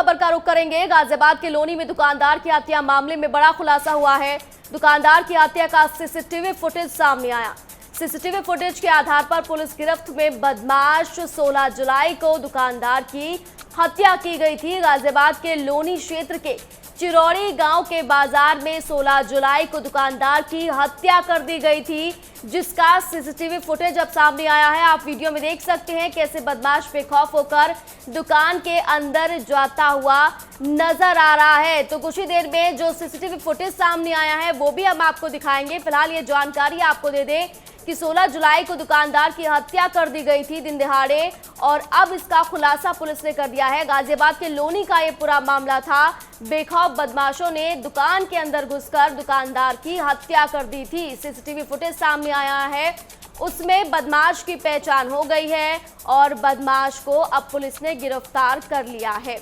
खबर का रुख करेंगे। गाजियाबाद के लोनी में दुकानदार की हत्या मामले में बड़ा खुलासा हुआ है। दुकानदार की हत्या का सीसीटीवी फुटेज सामने आया। सीसीटीवी फुटेज के आधार पर पुलिस गिरफ्त में बदमाश 16 जुलाई को दुकानदार की हत्या की गई थी। गाजियाबाद के लोनी क्षेत्र के चिरौड़ी गांव के बाजार में 16 जुलाई को दुकानदार की हत्या कर दी गई थी, जिसका सीसीटीवी फुटेज अब सामने आया है। आप वीडियो में देख सकते हैं कैसे बदमाश बेखौफ होकर दुकान के अंदर जाता हुआ नजर आ रहा है। तो कुछ ही देर में जो सीसीटीवी फुटेज सामने आया है वो भी हम आपको दिखाएंगे। फिलहाल ये जानकारी आपको दे दें कि 16 जुलाई को दुकानदार की हत्या कर दी गई थी दिन दिहाड़े, और अब इसका खुलासा पुलिस ने कर दिया है। गाजियाबाद के लोनी का ये पूरा मामला था। बेखौफ बदमाशों ने दुकान के अंदर घुसकर दुकानदार की हत्या कर दी थी। सीसीटीवी फुटेज सामने आया है, उसमें बदमाश की पहचान हो गई है और बदमाश को अब पुलिस ने गिरफ्तार कर लिया है।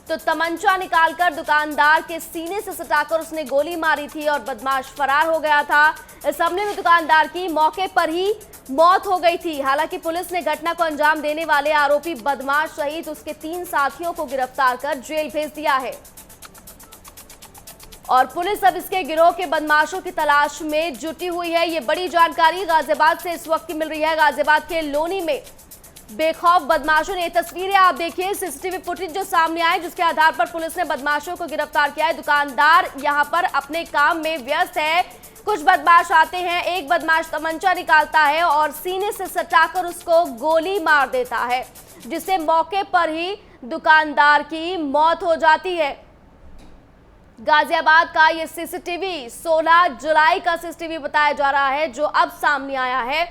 तो तमंचा निकालकर दुकानदार के सीने से सटाकर उसने गोली मारी थी और बदमाश फरार हो गया था। इस हमले में दुकानदार की मौके पर ही मौत हो गई थी। हालांकि पुलिस ने घटना को अंजाम देने वाले आरोपी बदमाश सहित उसके 3 साथियों को गिरफ्तार कर जेल भेज दिया है और पुलिस अब इसके गिरोह के बदमाशों की तलाश में जुटी हुई है। ये बड़ी जानकारी गाजियाबाद से इस वक्त की मिल रही है। गाजियाबाद के लोनी में बेखौफ बदमाशों ने, तस्वीरें आप देखिए, सीसीटीवी फुटेज जो सामने आए जिसके आधार पर पुलिस ने बदमाशों को गिरफ्तार किया है। दुकानदार यहां पर अपने काम में व्यस्त है। कुछ बदमाश आते हैं, एक बदमाश तमंचा निकालता है और सीने से सटाकर उसको गोली मार देता है, जिससे मौके पर ही दुकानदार की मौत हो जाती है। गाजियाबाद का ये सीसीटीवी 16 जुलाई का सीसीटीवी बताया जा रहा है जो अब सामने आया है।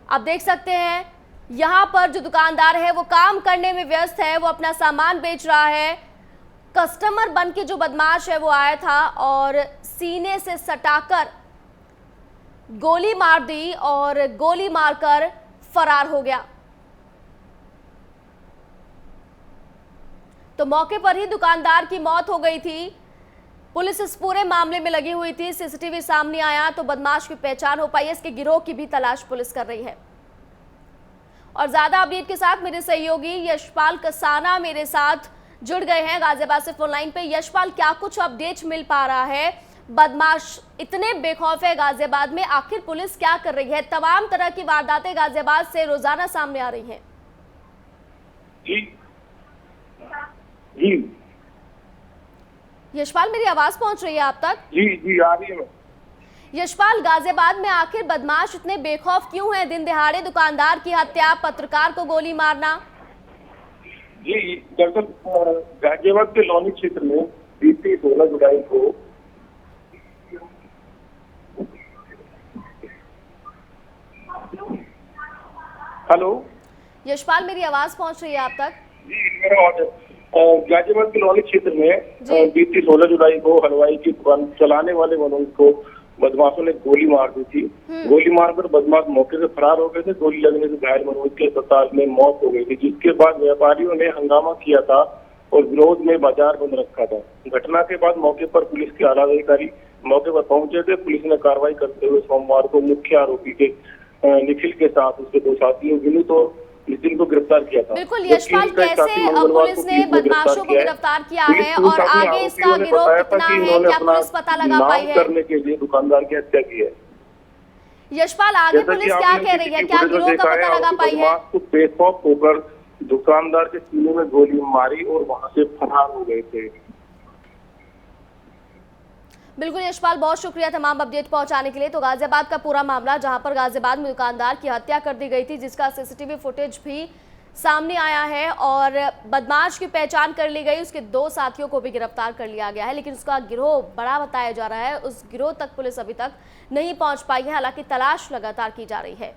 आप देख सकते हैं यहाँ पर जो दुकानदार है वो काम करने में व्यस्त है, वो अपना सामान बेच रहा है। कस्टमर बन के जो बदमाश है वो आया था और सीने से सटाकर गोली मार दी और गोली मारकर फरार हो गया। तो मौके पर ही दुकानदार की मौत हो गई थी। पुलिस इस पूरे मामले में लगी हुई थी। सीसीटीवी सामने आया तो बदमाश की पहचान हो पाई है। इसके गिरोह की भी तलाश पुलिस कर रही है। और ज्यादा अपडेट के साथ मेरे सहयोगी यशपाल कसाना मेरे साथ जुड़ गए हैं गाजियाबाद से फोन लाइन पे। यशपाल, क्या कुछ अपडेट मिल पा रहा है? बदमाश इतने बेखौफ है गाजियाबाद में, आखिर पुलिस क्या कर रही है? तमाम तरह की वारदातें गाजियाबाद से रोजाना सामने आ रही हैं। जी जी यशपाल, मेरी आवाज पहुंच रही है आप तक? जी आ रही है। यशपाल, गाजियाबाद में आखिर बदमाश इतने बेखौफ क्यों हैं? दिन दिहाड़े दुकानदार की हत्या, पत्रकार को गोली मारना। जी, दरअसल गाजियाबाद के लोनी क्षेत्र में बीती 16 जुलाई को हेलो यशपाल, मेरी आवाज पहुंच रही है आप तक? जी, मेरा ऑर्डर गाजियाबाद के लोनी क्षेत्र में बीती 16 जुलाई को हलवाई की दुकान चलाने वाले मनोज को बदमाशों ने गोली मार दी थी। गोली मारकर बदमाश मौके से फरार हो गए थे। गोली लगने से घायल मनोज के अस्पताल में मौत हो गई थी, जिसके बाद व्यापारियों ने हंगामा किया था और विरोध में बाजार बंद रखा था। घटना के बाद मौके पर पुलिस के आला अधिकारी मौके पर पहुंचे थे। पुलिस ने कार्रवाई करते हुए सोमवार को मुख्य आरोपी के निखिल के साथ उसके 2 साथियों विनीत और नितिन को गिरफ्तार किया था। बिल्कुल यशपाल, कैसे पुलिस ने बदमाशों को गिरफ्तार किया है और आगे इसका गिरोह कितना है, क्या पुलिस पता लगा पाई है? करने के लिए दुकानदार की हत्या की है। यशपाल, आगे पुलिस क्या कह रही है, क्या गिरोह का पता लगा पाई है? बेखौफ होकर दुकानदार के सीने में गोली मारी और वहां से फरार हो गए थे। बिल्कुल यशपाल, बहुत शुक्रिया तमाम अपडेट पहुंचाने के लिए। तो गाजियाबाद का पूरा मामला, जहां पर गाजियाबाद में दुकानदार की हत्या कर दी गई थी, जिसका सीसीटीवी फुटेज भी सामने आया है और बदमाश की पहचान कर ली गई। उसके 2 साथियों को भी गिरफ्तार कर लिया गया है, लेकिन उसका गिरोह बड़ा बताया जा रहा है। उस गिरोह तक पुलिस अभी तक नहीं पहुंच पाई है। हालांकि तलाश लगातार की जा रही है।